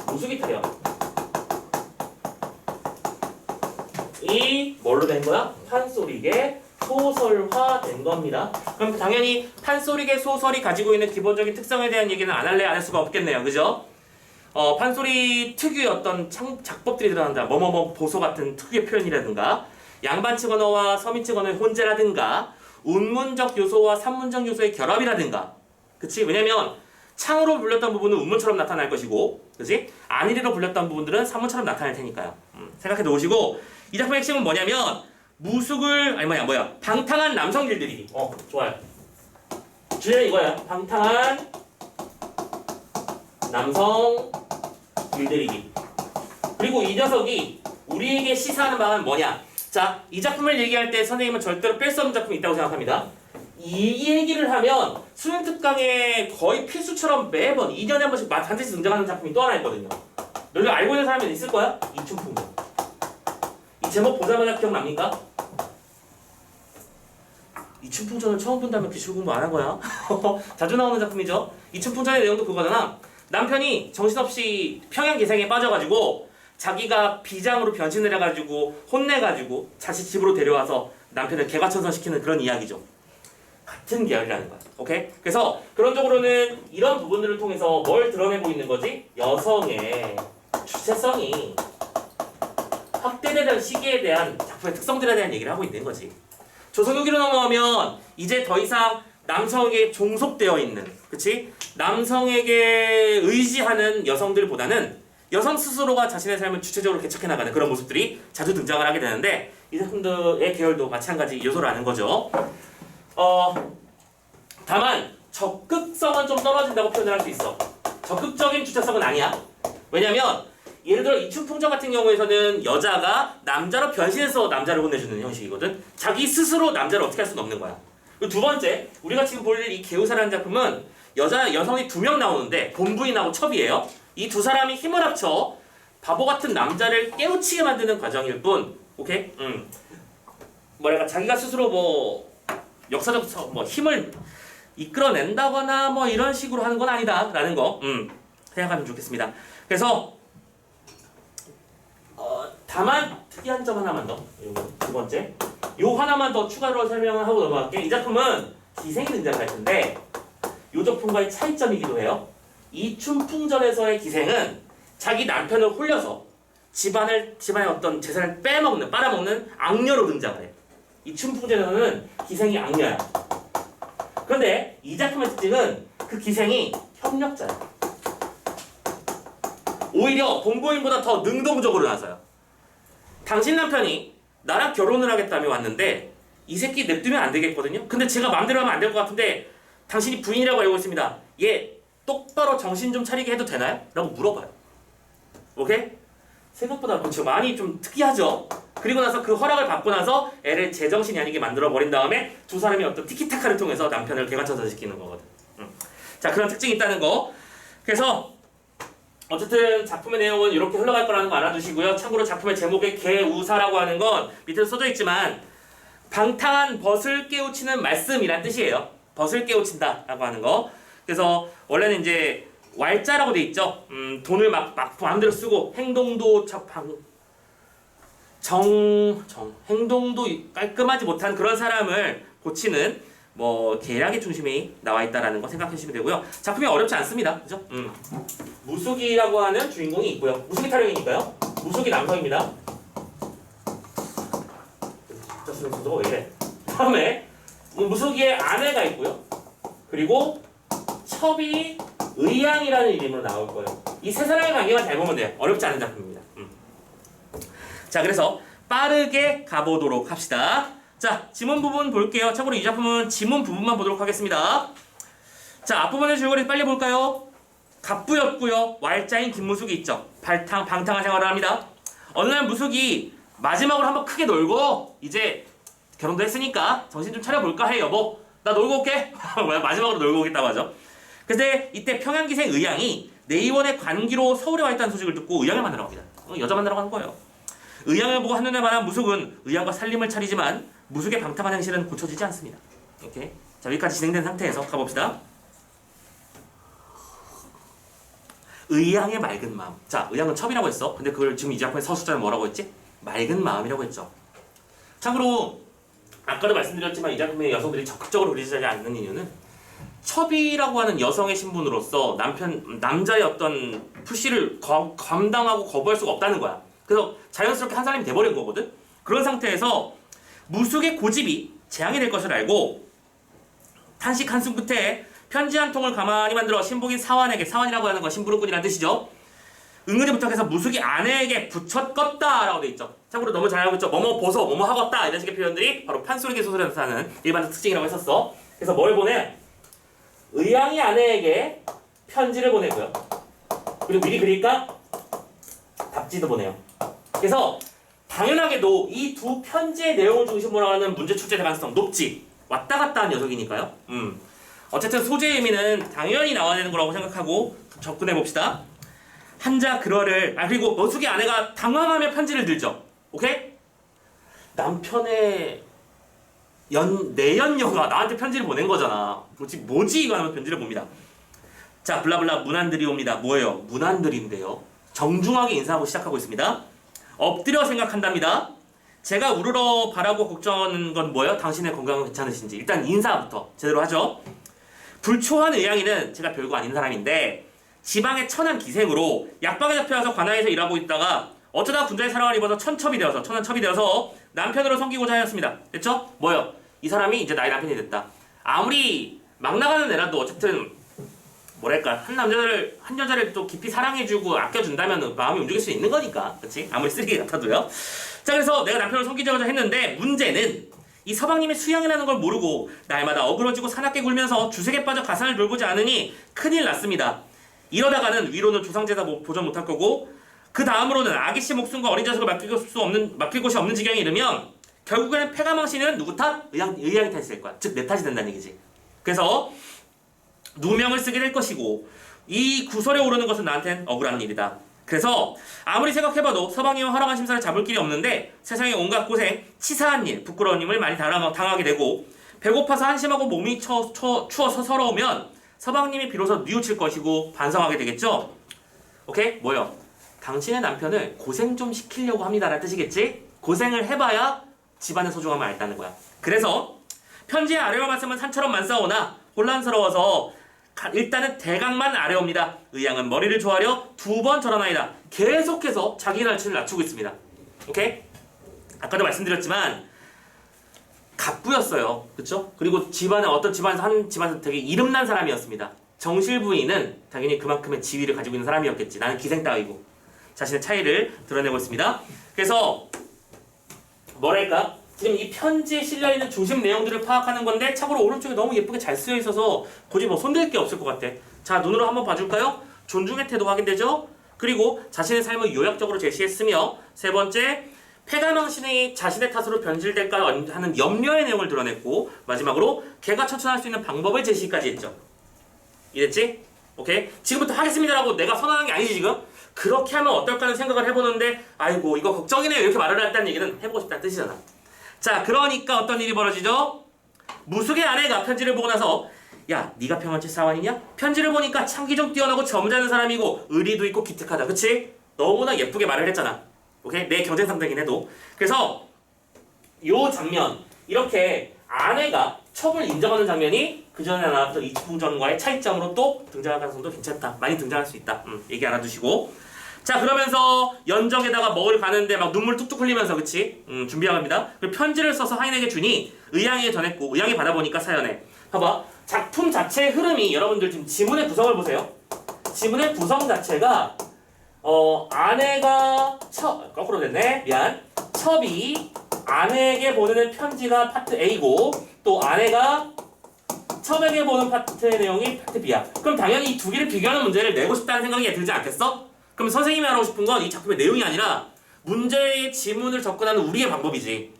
무수기 타령. 이 뭘로 된 거야? 판소리계 소설화 된 겁니다. 그럼 당연히 판소리계 소설이 가지고 있는 기본적인 특성에 대한 얘기는 안 할 수가 없겠네요. 그죠? 판소리 특유의 어떤 작법들이 들어간다. 뭐뭐뭐 보소 같은 특유의 표현이라든가 양반측 언어와 서민측 언어의 혼재라든가 운문적 요소와 산문적 요소의 결합이라든가. 그치? 왜냐면 창으로 불렸던 부분은 운문처럼 나타날 것이고, 그지? 안일이로 불렸던 부분들은 산문처럼 나타날 테니까요. 생각해 놓으시고, 이 작품의 핵심은 뭐냐면 무숙을 방탕한 남성 길들이기. 좋아요. 주제는 이거야. 방탕한 남성 길들이기. 그리고 이 녀석이 우리에게 시사하는 바는 뭐냐? 자, 이 작품을 얘기할 때 선생님은 절대로 뺄 수 없는 작품이 있다고 생각합니다. 이 얘기를 하면 수능 특강에 거의 필수처럼 매번 2년에 한 번씩 반드시 등장하는 작품이 또 하나 있거든요. 너희 알고 있는 사람이 있을 거야? 이춘풍전. 이 제목 보자마자 기억납니까? 이춘풍전을 처음 본다면 기출 공부 안 한 거야? 자주 나오는 작품이죠. 이춘풍전의 내용도 그거잖아. 남편이 정신없이 평양 기생에 빠져가지고 자기가 비장으로 변신을 해가지고 혼내가지고 자식 집으로 데려와서 남편을 개과천선시키는 그런 이야기죠. 같은 계열이라는 거야. 오케이? 그래서 그런적으로는 이런 부분들을 통해서 뭘 드러내고 있는 거지? 여성의 주체성이 확대되는 시기에 대한 작품의 특성들에 대한 얘기를 하고 있는 거지. 조선 후기로 넘어가면 이제 더 이상 남성에게 종속되어 있는, 그치? 남성에게 의지하는 여성들보다는 여성 스스로가 자신의 삶을 주체적으로 개척해 나가는 그런 모습들이 자주 등장을 하게 되는데 이 작품들의 계열도 마찬가지 요소라는 거죠. 다만 적극성은 좀 떨어진다고 표현을 할 수 있어. 적극적인 주체성은 아니야. 왜냐면 예를 들어 이춘풍전 같은 경우에서는 여자가 남자로 변신해서 남자를 혼내주는 형식이거든. 자기 스스로 남자를 어떻게 할 수는 없는 거야. 그리고 두 번째, 우리가 지금 볼 이 개우사라는 작품은 여성이 2명 나오는데 본부인하고 첩이에요. 이 두 사람이 힘을 합쳐 바보 같은 남자를 깨우치게 만드는 과정일 뿐, 오케이? 자기가 스스로 역사적 힘을 이끌어낸다거나 이런 식으로 하는 건 아니다라는 거 생각하면 좋겠습니다. 그래서 다만 특이한 점 하나만 더, 두 번째, 요 하나만 더 추가로 설명을 하고 넘어갈게. 이 작품은 기생이 등장할 텐데 요 작품과의 차이점이기도 해요. 이춘풍전에서의 기생은 자기 남편을 홀려서 집안의 어떤 재산을 빨아먹는 악녀로 등장을 해. 이춘풍전에서는 기생이 악녀야. 그런데 이 작품의 특징은 그 기생이 협력자야. 오히려 본부인보다 더 능동적으로 나서요. 당신 남편이 나랑 결혼을 하겠다며 왔는데 이 새끼 냅두면 안 되겠거든요. 근데 제가 마음대로 하면 안 될 것 같은데 당신이 부인이라고 알고 있습니다. 얘 똑바로 정신 좀 차리게 해도 되나요? 라고 물어봐요. 오케이? 생각보다 그렇죠. 많이 좀 특이하죠? 그리고 나서 그 허락을 받고 나서 애를 제정신이 아니게 만들어버린 다음에 두 사람이 어떤 티키타카를 통해서 남편을 개간천선시키는 거거든. 자, 그런 특징이 있다는 거. 그래서 어쨌든 작품의 내용은 이렇게 흘러갈 거라는 거 알아두시고요. 참고로 작품의 제목에 개우사라고 하는 건 밑에 써져 있지만 방탕한 벗을 깨우치는 말씀이란 뜻이에요. 벗을 깨우친다 라고 하는 거. 그래서 원래는 이제 왈자라고 돼 있죠. 돈을 막 마음대로 쓰고 행동도 행동도 깔끔하지 못한 그런 사람을 고치는 계략의 중심이 나와 있다라는 거 생각해 주시면 되고요. 작품이 어렵지 않습니다. 그죠? 무숙이라고 하는 주인공이 있고요. 무숙이 타령이니까요. 무숙이 남성입니다. 순서가 왜 이래? 다음에 무숙이의 아내가 있고요. 그리고 첩이 의양이라는 이름으로 나올 거예요. 이 세 사람의 관계만 잘 보면 돼요. 어렵지 않은 작품입니다. 자, 그래서 빠르게 가보도록 합시다. 자, 지문 부분 볼게요. 참고로 이 작품은 지문 부분만 보도록 하겠습니다. 자, 앞부분의 줄거리 빨리 볼까요? 갑부였고요. 왈자인 김무숙이 있죠. 방탕한 생활을 합니다. 어느 날 무숙이 마지막으로 한번 크게 놀고 이제 결혼도 했으니까 정신 좀 차려볼까 해 여보. 나 놀고 올게. 마지막으로 놀고 오겠다고 하죠. 근데 이때 평양기생 의양이 내의원의 관기로 서울에 와 있다는 소식을 듣고 의양을 만나러 갑니다. 여자 만나러 가는 거예요. 의양을 보고 한눈에 반한 무숙은 의양과 살림을 차리지만 무숙의 방탕한 행실은 고쳐지지 않습니다. 오케이. 자, 여기까지 진행된 상태에서 가봅시다. 의양의 맑은 마음. 자, 의양은 첩이라고 했어. 근데 그걸 지금 이 작품의 서술자는 뭐라고 했지? 맑은 마음이라고 했죠. 참고로 아까도 말씀드렸지만 이 작품의 여성들이 적극적으로 그리지 않는 이유는 첩이라고 하는 여성의 신분으로서 남자의 어떤 푸시를 감당하고 거부할 수가 없다는 거야. 그래서 자연스럽게 한 사람이 돼버린 거거든. 그런 상태에서 무숙의 고집이 재앙이 될 것을 알고 탄식 한숨 끝에 편지 한 통을 가만히 만들어 신복인 사환에게, 사환이라고 하는 건 심부름꾼이라는 뜻이죠. 은근히 부탁해서 무숙이 아내에게 붙였겄다 라고 돼 있죠. 참고로 너무 잘 알고 있죠. 뭐뭐 보소, 뭐뭐 하겄다 이런 식의 표현들이 바로 판소리계 소설에 나타나는 일반적 특징이라고 했었어. 그래서 뭘 보내? 의향이 아내에게 편지를 보내고요. 그리고 미리 그릴까? 답지도 보내요. 그래서 당연하게도 이 두 편지의 내용을 중심으로 하는 문제 출제 가능성 높지. 왔다 갔다 한 녀석이니까요. 어쨌든 소재의 의미는 당연히 나와야 되는 거라고 생각하고 접근해 봅시다. 한자 그러를, 그리고 머숙이 아내가 당황하며 편지를 들죠. 오케이? 남편의 내연녀가 나한테 편지를 보낸 거잖아. 뭐지 이거 하면 편지를 봅니다. 자, 블라블라 문안들이옵니다. 뭐예요? 문안들인데요. 정중하게 인사하고 시작하고 있습니다. 엎드려 생각한답니다. 제가 우러러 바라고 걱정하는 건 뭐예요? 당신의 건강은 괜찮으신지. 일단 인사부터 제대로 하죠. 불초한 의향이는 제가 별거 아닌 사람인데 지방의 천한 기생으로 약방에 잡혀와서 관아에서 일하고 있다가 어쩌다 군자의 사랑을 입어서 천첩이 되어서 남편으로 섬기고자 하였습니다. 됐죠? 뭐요? 이 사람이 이제 나의 남편이 됐다. 아무리 막 나가는 애라도 어쨌든 뭐랄까 한 여자를 또 깊이 사랑해주고 아껴준다면 마음이 움직일 수 있는 거니까, 그렇지? 아무리 쓰레기 같아도요. 자, 그래서 내가 남편을 섬기자고자 했는데 문제는 이 서방님이 수양이라는 걸 모르고 날마다 어그러지고 사납게 굴면서 주색에 빠져 가산을 돌보지 않으니 큰일 났습니다. 이러다가는 위로는 조상제사 보전 못할 거고 그 다음으로는 아기씨 목숨과 어린 자식을 맡길 곳이 없는 지경에 이르면 결국에는 폐가망신은 누구 탓? 의향이 탓이 될 거야. 즉 내 탓이 된다는 얘기지. 그래서 누명을 쓰게 될 것이고 이 구설에 오르는 것은 나한텐 억울한 일이다. 그래서 아무리 생각해봐도 서방님은 허락한 심사를 잡을 길이 없는데 세상에 온갖 고생, 치사한 일, 부끄러운 일을 많이 당하게 되고 배고파서 한심하고 몸이 추워서 서러우면 서방님이 비로소 뉘우칠 것이고 반성하게 되겠죠? 오케이? 뭐요? 당신의 남편을 고생 좀 시키려고 합니다라는 뜻이겠지? 고생을 해봐야 집안의 소중함을 알다는 거야. 그래서 편지의 아뢰어 말씀은 산처럼 많사오나 혼란스러워서 일단은 대강만 아뢰옵니다. 의향은 머리를 조아려 2번 절하나이다. 계속해서 자기 날치를 낮추고 있습니다. 오케이? 아까도 말씀드렸지만 갑부였어요. 그쵸? 그리고 어떤 집안에서 한 집안에서 되게 이름난 사람이었습니다. 정실 부인은 당연히 그만큼의 지위를 가지고 있는 사람이었겠지. 나는 기생 따위고. 자신의 차이를 드러내고 있습니다. 그래서 뭐랄까? 지금 이 편지에 실려있는 중심 내용들을 파악하는 건데 참고로 오른쪽에 너무 예쁘게 잘 쓰여 있어서 굳이 뭐 손댈 게 없을 것 같아. 자, 눈으로 한번 봐줄까요? 존중의 태도 확인되죠? 그리고 자신의 삶을 요약적으로 제시했으며 세 번째, 폐가망신이 자신의 탓으로 변질될까 하는 염려의 내용을 드러냈고 마지막으로 개가 천천할 수 있는 방법을 제시까지 했죠. 이랬지? 오케이? 지금부터 하겠습니다라고 내가 선언한 게 아니지 지금? 그렇게 하면 어떨까 하는 생각을 해보는데 아이고 이거 걱정이네요 이렇게 말을 했다는 얘기는 해보고 싶다는 뜻이잖아. 자, 그러니까 어떤 일이 벌어지죠? 무숙의 아내가 편지를 보고 나서 야, 네가 평안치 사환이냐? 편지를 보니까 창기 좀 뛰어나고 점잖은 사람이고 의리도 있고 기특하다. 그치? 너무나 예쁘게 말을 했잖아. 오케이? 내 경쟁 상대긴 해도. 그래서 요 장면, 이렇게 아내가 첩을 인정하는 장면이 그전에 나왔던 이치풍전과의 차이점으로 또 등장할 가능성도 괜찮다. 많이 등장할 수 있다. 얘기 알아두시고. 자, 그러면서 연정에다가 먹을 가는데 막 눈물 뚝뚝 흘리면서, 그치? 준비합니다. 그리고 편지를 써서 하인에게 주니 의향에게 전했고 의향이 받아보니까 사연에 봐봐. 작품 자체의 흐름이 여러분들 지금 지문의 구성을 보세요. 지문의 구성 자체가 아내가 거꾸로 됐네. 미안. 첩이 아내에게 보내는 편지가 파트 A고 또 아내가 첩에게 보는 파트의 내용이 파트 B야. 그럼 당연히 이 두 개를 비교하는 문제를 내고 싶다는 생각이 들지 않겠어? 그럼 선생님이 하고 싶은 건 이 작품의 내용이 아니라 문제의 지문을 접근하는 우리의 방법이지.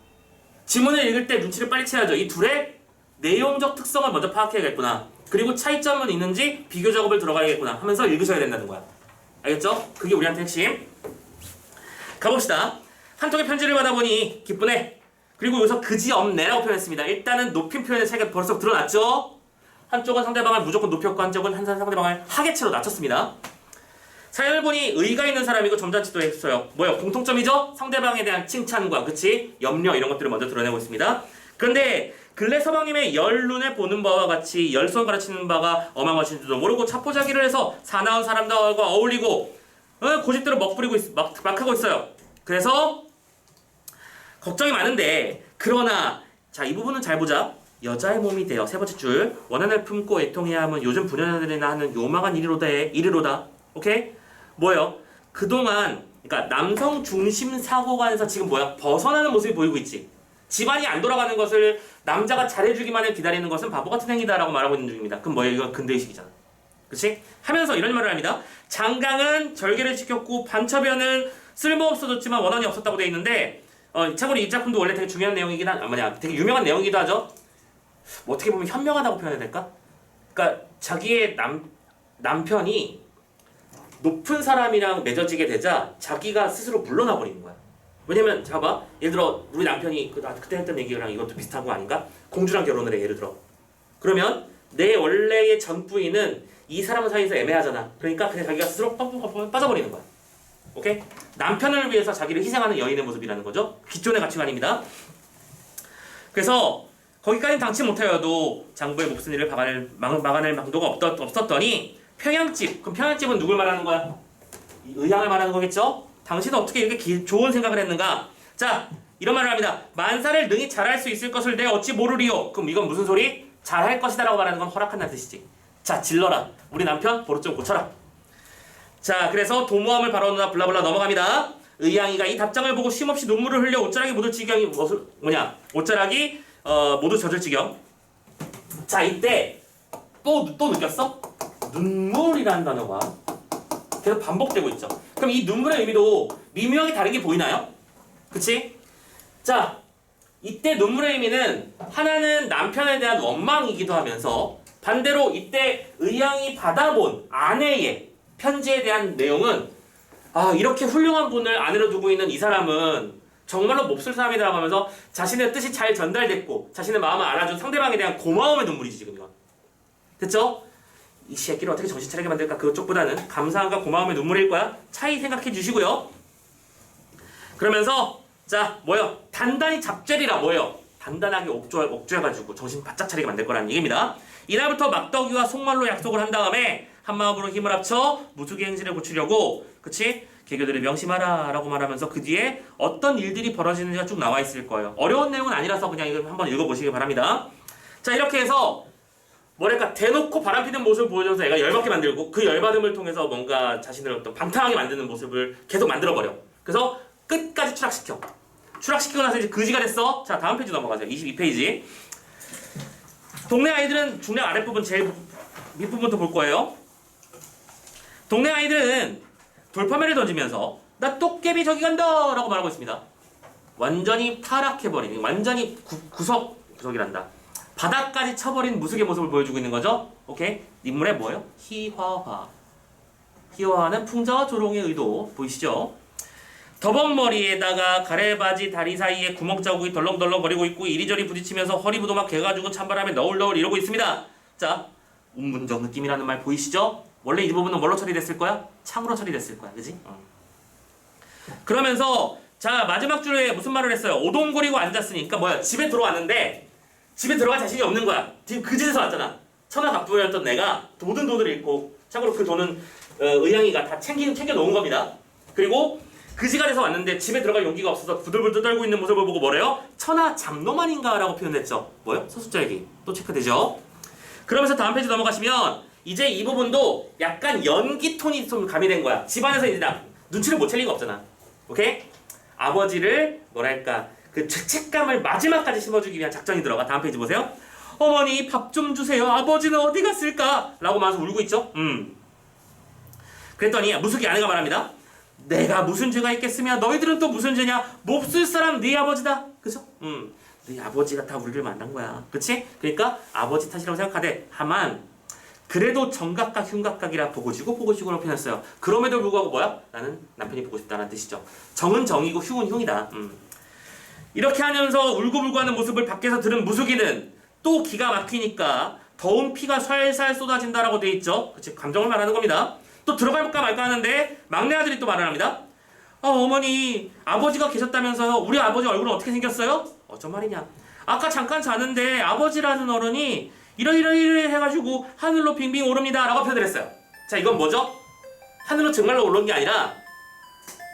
지문을 읽을 때 눈치를 빨리 채야죠. 이 둘의 내용적 특성을 먼저 파악해야겠구나. 그리고 차이점은 있는지 비교 작업을 들어가야겠구나 하면서 읽으셔야 된다는 거야. 알겠죠? 그게 우리한테 핵심. 가봅시다. 한쪽의 편지를 받아보니 기쁘네. 그리고 여기서 그지없네라고 표현했습니다. 일단은 높임 표현의 차이가 벌써 드러났죠? 한쪽은 상대방을 무조건 높였고 한쪽은 상대방을 하계체로 낮췄습니다. 사연을 보니 의가 있는 사람이고 점잖지도 했어요. 뭐요? 공통점이죠? 상대방에 대한 칭찬과 그치? 염려 이런 것들을 먼저 드러내고 있습니다. 그런데 근래 서방님의 열눈에 보는 바와 같이 열손 가르치는 바가 어망하신지도 모르고 차포자기를 해서 사나운 사람들과 어울리고 고집대로 막 하고 있어요. 그래서 걱정이 많은데 그러나 자, 이 부분은 잘 보자. 여자의 몸이 되어 세 번째 줄 원한을 품고 애통해야 함은 요즘 부녀자들이나 하는 요망한 일이로다. 오케이? 뭐예요? 그동안 그러니까 남성 중심 사고관에서 지금 뭐야? 벗어나는 모습이 보이고 있지. 집안이 안 돌아가는 것을 남자가 잘해주기만을 기다리는 것은 바보 같은 행위다라고 말하고 있는 중입니다. 그럼 뭐예요? 이건 근대의식이잖아. 그치? 하면서 이런 말을 합니다. 장강은 절개를 시켰고 반처변은 쓸모없어졌지만 원한이 없었다고 되어 있는데 참고로 이 작품도 원래 되게 중요한 내용이긴 되게 유명한 내용이기도 하죠. 뭐 어떻게 보면 현명하다고 표현해야 될까? 그러니까 자기의 남편이 높은 사람이랑 맺어지게 되자 자기가 스스로 물러나 버리는 거야. 왜냐면 봐봐, 예를 들어 우리 남편이 그때 했던 얘기랑 이것도 비슷한 거 아닌가? 공주랑 결혼을 해, 예를 들어. 그러면 내 원래의 전 부인은 이 사람 사이에서 애매하잖아. 그러니까 그냥 자기가 스스로 빠져버리는 거야. 오케이? 남편을 위해서 자기를 희생하는 여인의 모습이라는 거죠. 기존의 가치관입니다. 그래서 거기까지는 당치 못하여도 장부의 몹쓸 일을 막아낼 망도가 없었더니 평양집. 그럼 평양집은 누굴 말하는 거야? 의향을 말하는 거겠죠? 당신은 어떻게 이렇게 좋은 생각을 했는가? 자, 이런 말을 합니다. 만사를 능히 잘할 수 있을 것을 내 어찌 모르리요? 그럼 이건 무슨 소리? 잘할 것이다 라고 말하는 건 허락한다는 뜻이지. 자, 질러라. 우리 남편 버릇 좀 고쳐라. 자, 그래서 도모함을 바라오느라 블라블라 넘어갑니다. 의향이가 이 답장을 보고 쉼없이 눈물을 흘려 옷자락이 묻을 지경이 옷자락이 모두 젖을 지경. 자, 이때 또 느꼈어? 눈물이라는 단어가 계속 반복되고 있죠. 그럼 이 눈물의 의미도 미묘하게 다르게 보이나요? 그치? 자, 이때 눈물의 의미는 하나는 남편에 대한 원망이기도 하면서 반대로 이때 의향이 받아본 아내의 편지에 대한 내용은 이렇게 훌륭한 분을 아내로 두고 있는 이 사람은 정말로 몹쓸 사람이라고 하면서 자신의 뜻이 잘 전달됐고 자신의 마음을 알아준 상대방에 대한 고마움의 눈물이지 지금 이건. 됐죠? 이 새끼를 어떻게 정신 차리게 만들까 그쪽보다는 감사함과 고마움의 눈물일 거야. 차이 생각해 주시고요. 그러면서 자 뭐요? 단단히 잡죄리라 뭐요? 단단하게 옥죄해가지고 정신 바짝 차리게 만들 거라는 얘기입니다. 이날부터 막덕이와 속말로 약속을 한 다음에 한마음으로 힘을 합쳐 무수기 행실을 고치려고 그치? 개교들을 명심하라 라고 말하면서 그 뒤에 어떤 일들이 벌어지는지가 쭉 나와 있을 거예요. 어려운 내용은 아니라서 그냥 이걸 한번 읽어보시기 바랍니다. 자 이렇게 해서 뭐랄까 대놓고 바람피는 모습을 보여줘서 애가 열받게 만들고 그 열받음을 통해서 뭔가 자신을 어떤 방탕하게 만드는 모습을 계속 만들어버려. 그래서 끝까지 추락시키고 나서 이제 그지가 됐어. 자 다음 페이지 넘어가세요. 22페이지. 동네 아이들은 중량 아랫부분 제일 밑부분부터 볼 거예요. 동네 아이들은 돌파매를 던지면서 나 똑개비 저기 간다 라고 말하고 있습니다. 완전히 타락해버린 완전히 구석이란다. 바닥까지 쳐버린 무속의 모습을 보여주고 있는 거죠. 오케이? 인물의 뭐예요? 희화화. 희화화는 풍자와 조롱의 의도 보이시죠? 더벅머리에다가 가래바지 다리 사이에 구멍 자국이 덜렁덜렁 거리고 있고 이리저리 부딪히면서 허리부도막 개가 죽은 찬바람에 너울너울 이러고 있습니다. 자, 운문적 느낌이라는 말 보이시죠? 원래 이 부분은 뭘로 처리됐을 거야? 창으로 처리됐을 거야. 그지? 그러면서 자 마지막 줄에 무슨 말을 했어요? 오동거리고 앉았으니까 뭐야? 집에 들어왔는데 집에 들어갈 자신이 없는 거야. 지금 그 집에서 왔잖아. 천하갑부였던 내가 모든 돈을 잃고 참고로 그 돈은 의향이가 다 챙겨 놓은 겁니다. 그리고 그지가 돼서 왔는데 집에 들어갈 용기가 없어서 부들부들 떨고 있는 모습을 보고 뭐래요? 천하잡놈 아닌가 라고 표현했죠. 뭐요? 서술자 얘기 또 체크되죠. 그러면서 다음 페이지 넘어가시면 이제 이 부분도 약간 연기 톤이 좀 가미된 거야. 집안에서 이제 눈치를 못 챌 리가 없잖아. 오케이? 아버지를 뭐랄까 그 죄책감을 마지막까지 심어주기 위한 작전이 들어가. 다음 페이지 보세요. 어머니 밥 좀 주세요. 아버지는 어디 갔을까? 라고 말해서 울고 있죠. 그랬더니 무숙이 아내가 말합니다. 내가 무슨 죄가 있겠으며 너희들은 또 무슨 죄냐? 몹쓸 사람 네 아버지다. 그죠? 네 아버지가 다 우리를 만난 거야. 그치? 그러니까 아버지 탓이라고 생각하되 하만 그래도 정각각 흉각각이라 보고지고라고 표현했어요. 그럼에도 불구하고 뭐야? 나는 남편이 보고 싶다는 뜻이죠. 정은 정이고 흉은 흉이다. 이렇게 하면서 울고불고하는 모습을 밖에서 들은 무숙이는 또 기가 막히니까 더운 피가 살살 쏟아진다라고 돼 있죠. 그치? 감정을 말하는 겁니다. 또 들어갈까 말까 하는데 막내 아들이 또 말을 합니다. 어머니 아버지가 계셨다면서요. 우리 아버지 얼굴은 어떻게 생겼어요? 어쩐 말이냐. 아까 잠깐 자는데 아버지라는 어른이 이러이러이러 해가지고 하늘로 빙빙 오릅니다 라고 표현을 했어요. 자 이건 뭐죠? 하늘로 정말로 오른 게 아니라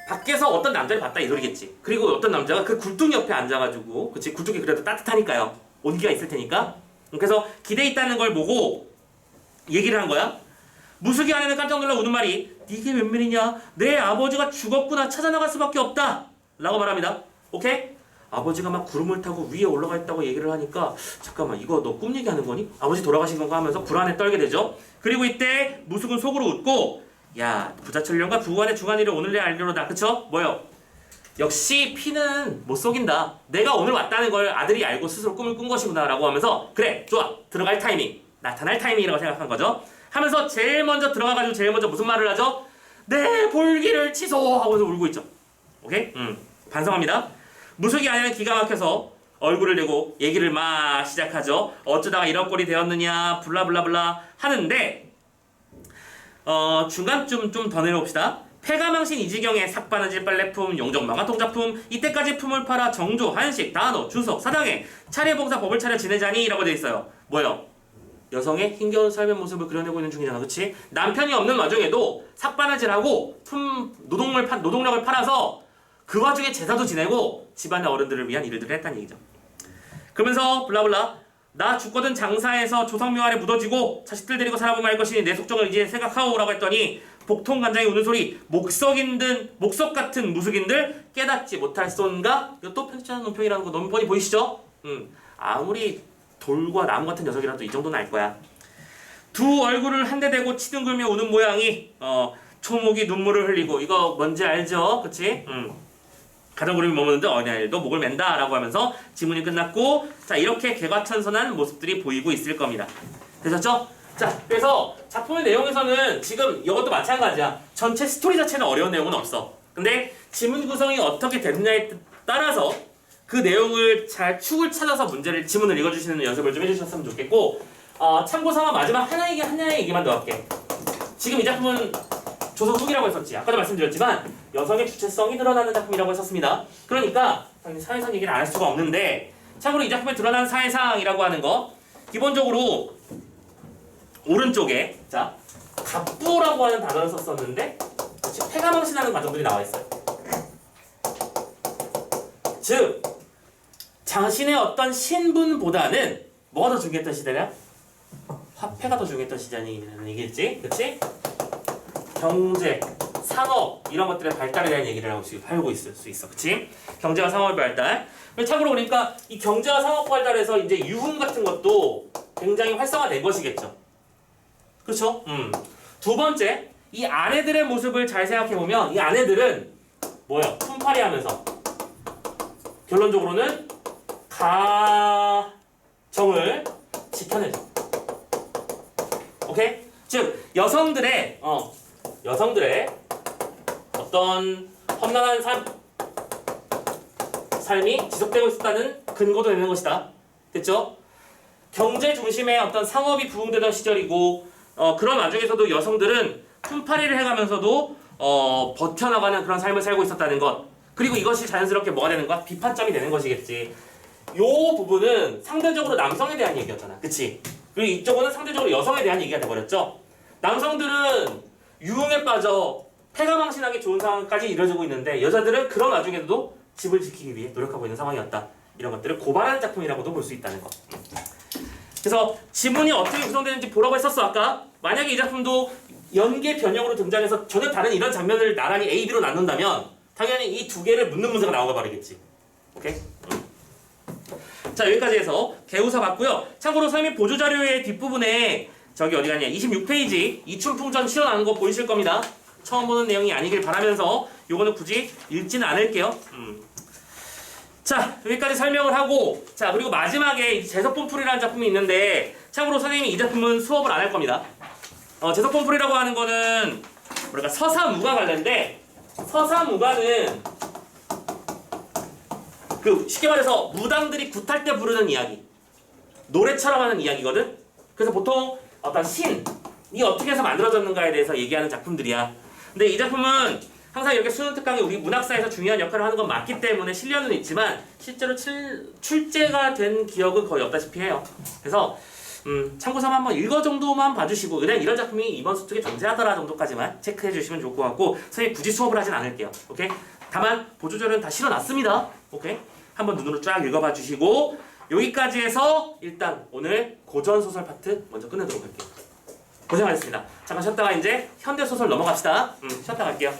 밖에서 어떤 남자를 봤다 이 소리겠지. 그리고 어떤 남자가 그 굴뚝 옆에 앉아가지고 그치 굴뚝이 그래도 따뜻하니까요. 온기가 있을 테니까. 그래서 기대 있다는 걸 보고 얘기를 한 거야. 무숙이 아내는 깜짝 놀라 우는 말이 이게 웬일이냐? 내 아버지가 죽었구나. 찾아나갈 수밖에 없다. 라고 말합니다. 오케이? 아버지가 막 구름을 타고 위에 올라가 있다고 얘기를 하니까 잠깐만 이거 너 꿈 얘기하는 거니? 아버지 돌아가신 건가 하면서 불안에 떨게 되죠. 그리고 이때 무숙은 속으로 웃고 야 부자철령과 부관의 중한일을 오늘 내 알려로다. 그쵸? 뭐요? 역시 피는 못 속인다. 내가 오늘 왔다는 걸 아들이 알고 스스로 꿈을 꾼 것이구나 라고 하면서 그래 좋아 들어갈 타이밍 나타날 타이밍이라고 생각한 거죠. 하면서 제일 먼저 들어가가지고 제일 먼저 무슨 말을 하죠? 내 볼기를 취소 하고서 울고 있죠. 오케이? 반성합니다. 무숙이 아내는 기가 막혀서 얼굴을 내고 얘기를 막 시작하죠. 어쩌다가 이런 꼴이 되었느냐 블라블라블라 하는데 중간쯤 좀 더 내려봅시다. 폐가망신 이지경의 삭바느질 빨래품, 용접망화 통작품, 이때까지 품을 팔아 정조, 한식, 단호, 주석, 사당에 차례봉사 법을 차려 지내자니 라고 돼 있어요. 뭐요? 여성의 힘겨운 삶의 모습을 그려내고 있는 중이잖아. 그치? 남편이 없는 와중에도 삭바느질하고 노동력을 팔아서 그 와중에 제사도 지내고 집안의 어른들을 위한 일들을 했다는 얘기죠. 그러면서 블라블라 나 죽거든 장사해서 조상묘 아래 묻어지고 자식들 데리고 살아보면 알 것이니 내 속정을 이제 생각하오 라고 했더니 복통간장이 우는 소리 목석 같은 무숙인들 깨닫지 못할 쏜가? 이거 또 편집자는 논평이라는 거 너무 뻔히 보이시죠? 아무리 돌과 나무 같은 녀석이라도 이 정도는 알 거야. 두 얼굴을 한 대 대고 치둥글며 우는 모양이 초목이 눈물을 흘리고 이거 뭔지 알죠? 그치? 가정그림이 머무는데 어린아이도 목을 맨다 라고 하면서 지문이 끝났고 자 이렇게 개과천선한 모습들이 보이고 있을 겁니다. 되셨죠? 자 그래서 작품의 내용에서는 지금 이것도 마찬가지야. 전체 스토리 자체는 어려운 내용은 없어. 근데 지문 구성이 어떻게 되느냐에 따라서 그 내용을 잘 축을 찾아서 지문을 읽어주시는 연습을 좀 해주셨으면 좋겠고 참고삼아 마지막 하나의 얘기만 더 할게. 지금 이 작품은 조선 후기라고 했었지. 아까도 말씀드렸지만 여성의 주체성이 드러나는 작품이라고 했었습니다. 그러니까 당연히 사회상 얘기를 안 할 수가 없는데 참고로 이 작품에 드러난 사회상이라고 하는 거 기본적으로 오른쪽에 자 갑부라고 하는 단어를 썼었는데 폐가망신하는 과정들이 나와 있어요. 즉 자신의 어떤 신분보다는 뭐가 더 중요했던 시대냐? 화폐가 더 중요했던 시대라는 얘기겠지? 그치? 경제, 상업 이런 것들의 발달에 대한 얘기를 하고 있을 수 있어. 그치? 경제와 상업의 발달. 참고로 그러니까 이 경제와 상업 발달에서 이제 유흥 같은 것도 굉장히 활성화된 것이겠죠. 그렇죠? 두 번째, 이 아내들의 모습을 잘 생각해보면 이 아내들은 뭐예요? 품팔이 하면서 결론적으로는 가정을 지켜내죠. 오케이? 즉 여성들의 어떤 험난한 삶이 지속되고 있었다는 근거도 되는 것이다. 됐죠? 경제 중심의 어떤 상업이 부흥되던 시절이고 그런 와중에서도 여성들은 품팔이를 해가면서도 버텨나가는 그런 삶을 살고 있었다는 것. 그리고 이것이 자연스럽게 뭐가 되는 거야? 비판점이 되는 것이겠지. 요 부분은 상대적으로 남성에 대한 얘기였잖아. 그치? 그리고 이쪽은 상대적으로 여성에 대한 얘기가 돼버렸죠. 남성들은 유흥에 빠져 폐가망신하기 좋은 상황까지 이뤄지고 있는데 여자들은 그런 와중에도 집을 지키기 위해 노력하고 있는 상황이었다. 이런 것들을 고발하는 작품이라고도 볼 수 있다는 것. 그래서 지문이 어떻게 구성되는지 보라고 했었어 아까. 만약에 이 작품도 연계 변형으로 등장해서 전혀 다른 이런 장면을 나란히 A, B로 나눈다면 당연히 이 두 개를 묻는 문제가 나오가 버리겠지. 오케이? 자 여기까지 해서 개우사 봤고요. 참고로 선생님 보조자료의 뒷부분에 저기 어디 갔냐 26페이지 이춘풍전 실어나는 거 보이실 겁니다. 처음 보는 내용이 아니길 바라면서 요거는 굳이 읽지는 않을게요. 자 여기까지 설명을 하고 자 그리고 마지막에 제석본풀이라는 작품이 있는데 참고로 선생님이 이 작품은 수업을 안 할 겁니다. 제석본풀이라고 하는 거는 뭐랄까 서사무가 관련인데 서사무가는 그 쉽게 말해서 무당들이 굿할 때 부르는 이야기 노래처럼 하는 이야기거든. 그래서 보통 어떤 신이 어떻게 해서 만들어졌는가에 대해서 얘기하는 작품들이야. 근데 이 작품은 항상 이렇게 수능 특강이 우리 문학사에서 중요한 역할을 하는 건 맞기 때문에 실려는 있지만 실제로 출제가 된 기억은 거의 없다시피 해요. 그래서 참고삼아 한번 읽어 정도만 봐주시고 그냥 이런 작품이 이번 수특에 존재하더라 정도까지만 체크해 주시면 좋을 것 같고 선생님 굳이 수업을 하진 않을게요. 오케이? 다만 보조자료는 다 실어놨습니다. 오케이? 한번 눈으로 쫙 읽어봐 주시고 여기까지 해서 일단 오늘 고전소설 파트 먼저 끝내도록 할게요. 고생하셨습니다. 잠깐 쉬었다가 이제 현대소설 넘어갑시다. 쉬었다 갈게요.